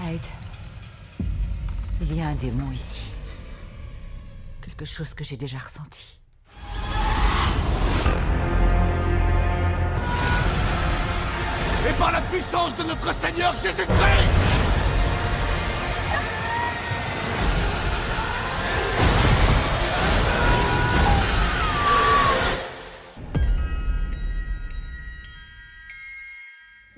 Hyde, il y a un démon ici. Quelque chose que j'ai déjà ressenti. Et par la puissance de notre Seigneur Jésus-Christ!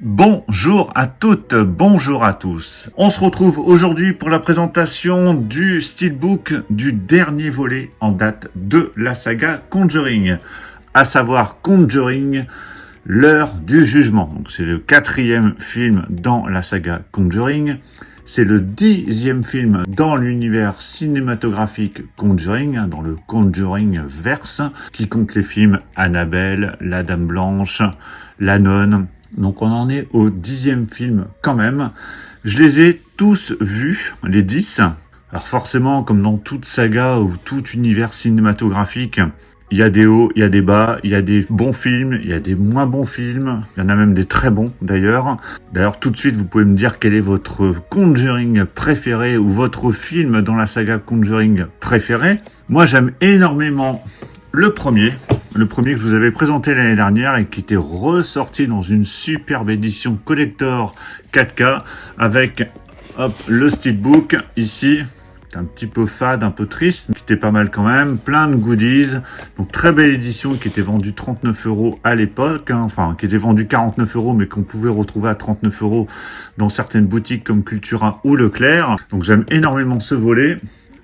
Bonjour à toutes, bonjour à tous. On se retrouve aujourd'hui pour la présentation du steelbook du dernier volet en date de la saga Conjuring, à savoir Conjuring, l'heure du jugement. Donc c'est le 4e film dans la saga Conjuring. C'est le 10e film dans l'univers cinématographique Conjuring, dans le Conjuring verse, qui compte les films Annabelle, La Dame Blanche, La Nonne. Donc on en est au 10e film quand même. Je les ai tous vus, les 10. Alors forcément, comme dans toute saga ou tout univers cinématographique, il y a des hauts, il y a des bas, il y a des bons films, il y a des moins bons films. Il y en a même des très bons d'ailleurs. D'ailleurs, tout de suite, vous pouvez me dire quel est votre Conjuring préféré ou votre film dans la saga Conjuring préféré. Moi, j'aime énormément le premier que je vous avais présenté l'année dernière et qui était ressorti dans une superbe édition collector 4K avec le steelbook ici. Un petit peu fade, un peu triste, mais qui était pas mal quand même, plein de goodies, donc très belle édition qui était vendue 39 € à l'époque, enfin qui était vendue 49 €, mais qu'on pouvait retrouver à 39 € dans certaines boutiques comme Cultura ou Leclerc. Donc j'aime énormément ce volet.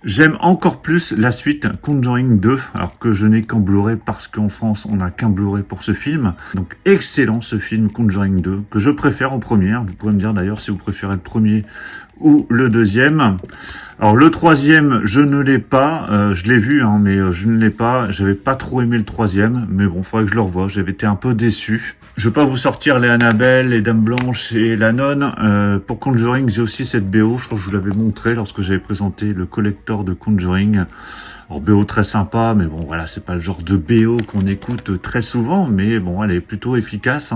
J'aime encore plus la suite Conjuring 2, alors que je n'ai qu'en Blu-ray parce qu'en France, on n'a qu'un Blu-ray pour ce film. Donc excellent ce film Conjuring 2, que je préfère au premier. Vous pourrez me dire d'ailleurs si vous préférez le premier ou le deuxième. Alors le troisième, je ne l'ai pas, je l'ai vu, mais je ne l'ai pas. J'avais pas trop aimé le troisième, mais bon, faudrait que je le revoie. J'avais été un peu déçu. Je vais pas vous sortir les Annabelle, les Dames Blanches et la Nonne. Pour Conjuring, j'ai aussi cette BO. Je crois que je vous l'avais montré lorsque j'avais présenté le collector de Conjuring. Alors BO très sympa, mais bon voilà, c'est pas le genre de BO qu'on écoute très souvent, mais bon, elle est plutôt efficace.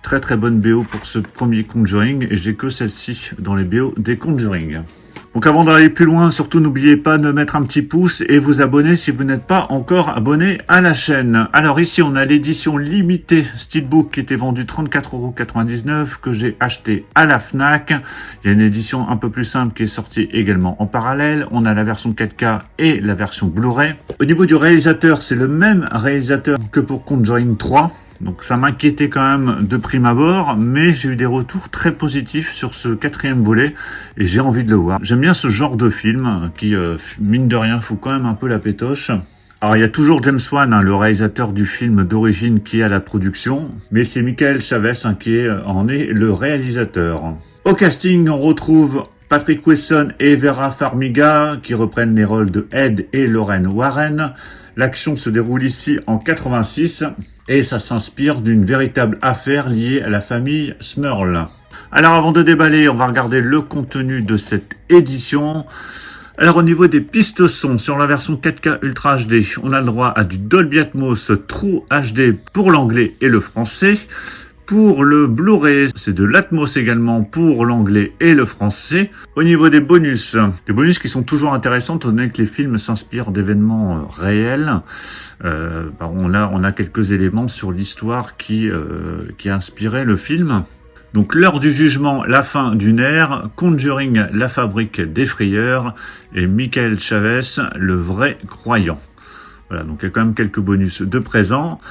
Très très bonne BO pour ce premier Conjuring, et j'ai que celle-ci dans les BO des Conjuring. Donc avant d'aller plus loin, surtout n'oubliez pas de mettre un petit pouce et vous abonner si vous n'êtes pas encore abonné à la chaîne. Alors ici on a l'édition limitée Steelbook qui était vendue 34,99 € que j'ai acheté à la Fnac. Il y a une édition un peu plus simple qui est sortie également en parallèle. On a la version 4K et la version Blu-ray. Au niveau du réalisateur, c'est le même réalisateur que pour Conjuring 3. Donc ça m'inquiétait quand même de prime abord, mais j'ai eu des retours très positifs sur ce 4e volet et j'ai envie de le voir. J'aime bien ce genre de film qui, mine de rien, fout quand même un peu la pétoche. Alors il y a toujours James Wan, le réalisateur du film d'origine qui est à la production, mais c'est Michael Chavez qui en est le réalisateur. Au casting, on retrouve Patrick Wilson et Vera Farmiga qui reprennent les rôles de Ed et Lorraine Warren. L'action se déroule ici en 86 et ça s'inspire d'une véritable affaire liée à la famille Smurl. Alors avant de déballer, on va regarder le contenu de cette édition. Alors au niveau des pistes son, sur la version 4K Ultra HD, on a le droit à du Dolby Atmos True HD pour l'anglais et le français. Pour le Blu-ray, c'est de l'Atmos également pour l'anglais et le français. Au niveau des bonus qui sont toujours intéressants, étant donné que les films s'inspirent d'événements réels. On a quelques éléments sur l'histoire qui a inspiré le film. Donc l'heure du jugement, la fin d'une ère, Conjuring, la fabrique des frayeurs, et Michael Chavez, le vrai croyant. Voilà, donc il y a quand même quelques bonus de présent.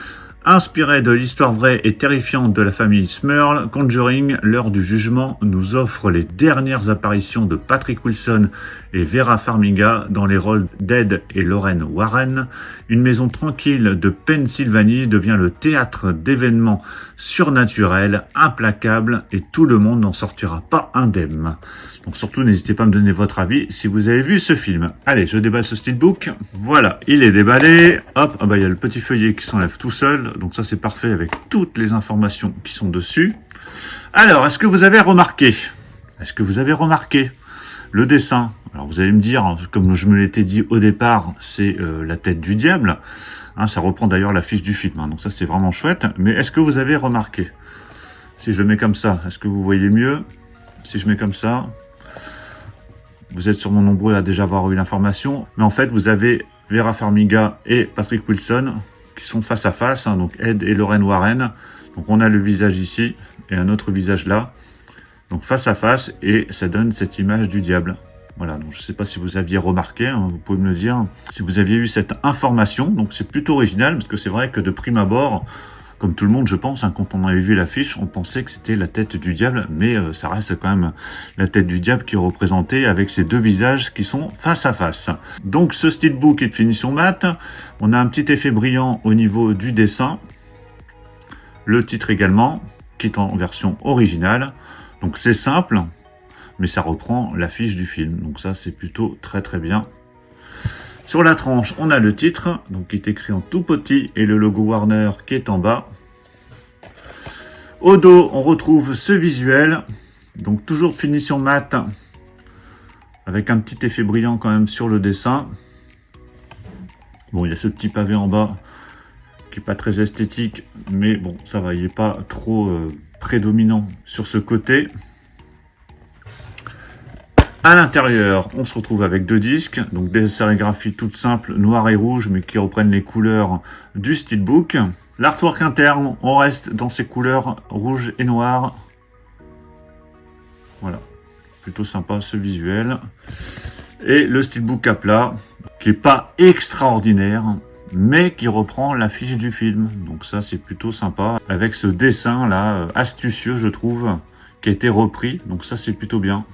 Inspiré de l'histoire vraie et terrifiante de la famille Smurl, Conjuring, l'heure du jugement, nous offre les dernières apparitions de Patrick Wilson et Vera Farmiga dans les rôles d'Ed et Lorraine Warren. Une maison tranquille de Pennsylvanie devient le théâtre d'événements surnaturels, implacables, et tout le monde n'en sortira pas indemne. Donc surtout, n'hésitez pas à me donner votre avis si vous avez vu ce film. Allez, je déballe ce steelbook. Voilà, il est déballé. Hop, il y a le petit feuillet qui s'enlève tout seul. Donc ça, c'est parfait avec toutes les informations qui sont dessus. Alors, est-ce que vous avez remarqué le dessin? Alors vous allez me dire, comme je me l'étais dit au départ, c'est la tête du diable. Ça reprend d'ailleurs l'affiche du film. Donc ça, c'est vraiment chouette. Mais est-ce que vous avez remarqué? Si je le mets comme ça, est-ce que vous voyez mieux? si je mets comme ça, vous êtes sûrement nombreux à déjà avoir eu l'information, mais en fait, vous avez Vera Farmiga et Patrick Wilson qui sont face à face, hein, donc Ed et Lorraine Warren. Donc on a le visage ici et un autre visage là, donc face à face, et ça donne cette image du diable. Voilà, donc je ne sais pas si vous aviez remarqué, hein, vous pouvez me le dire, si vous aviez eu cette information. Donc c'est plutôt original, parce que c'est vrai que de prime abord, comme tout le monde je pense, hein, quand on avait vu l'affiche, on pensait que c'était la tête du diable, mais ça reste quand même la tête du diable qui est représentée avec ces deux visages qui sont face à face. Donc ce steelbook est de finition mat, on a un petit effet brillant au niveau du dessin, le titre également, qui est en version originale, donc c'est simple, mais ça reprend l'affiche du film, donc ça c'est plutôt très très bien. Sur la tranche, on a le titre, donc qui est écrit en tout petit, et le logo Warner qui est en bas. Au dos, on retrouve ce visuel, donc toujours de finition mat, avec un petit effet brillant quand même sur le dessin. Bon, il y a ce petit pavé en bas, qui n'est pas très esthétique, mais bon, ça va, il n'est pas trop prédominant sur ce côté. À l'intérieur, on se retrouve avec deux disques, donc des sérigraphies toutes simples, noir et rouge, mais qui reprennent les couleurs du steelbook. L'artwork interne, on reste dans ces couleurs rouge et noir. Voilà, plutôt sympa ce visuel. Et le steelbook à plat, qui n'est pas extraordinaire, mais qui reprend l'affiche du film. Donc ça, c'est plutôt sympa, avec ce dessin là, astucieux je trouve, qui a été repris. Donc ça, c'est plutôt bien.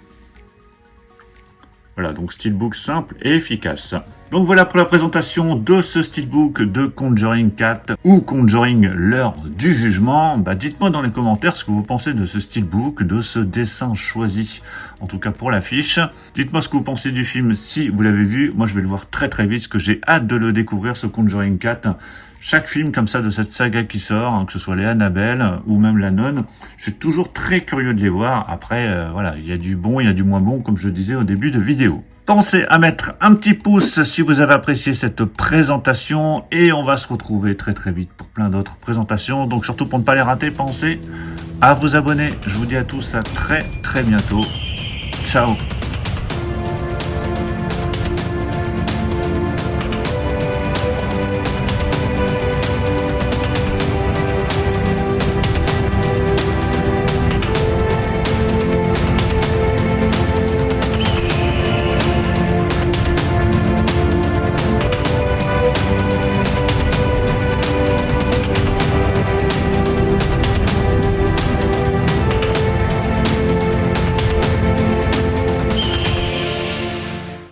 Voilà, donc steelbook simple et efficace. Donc voilà pour la présentation de ce steelbook de Conjuring 4 ou Conjuring l'heure du jugement. Dites-moi dans les commentaires ce que vous pensez de ce steelbook, de ce dessin choisi, en tout cas pour l'affiche. Dites-moi ce que vous pensez du film si vous l'avez vu. Moi je vais le voir très très vite parce que j'ai hâte de le découvrir, ce Conjuring 4. Chaque film comme ça de cette saga qui sort, hein, que ce soit les Annabelle ou même la Nonne, je suis toujours très curieux de les voir. Après, voilà, il y a du bon, il y a du moins bon, comme je le disais au début de vidéo. Pensez à mettre un petit pouce si vous avez apprécié cette présentation et on va se retrouver très très vite pour plein d'autres présentations. Donc surtout pour ne pas les rater, pensez à vous abonner. Je vous dis à tous à très très bientôt. Ciao.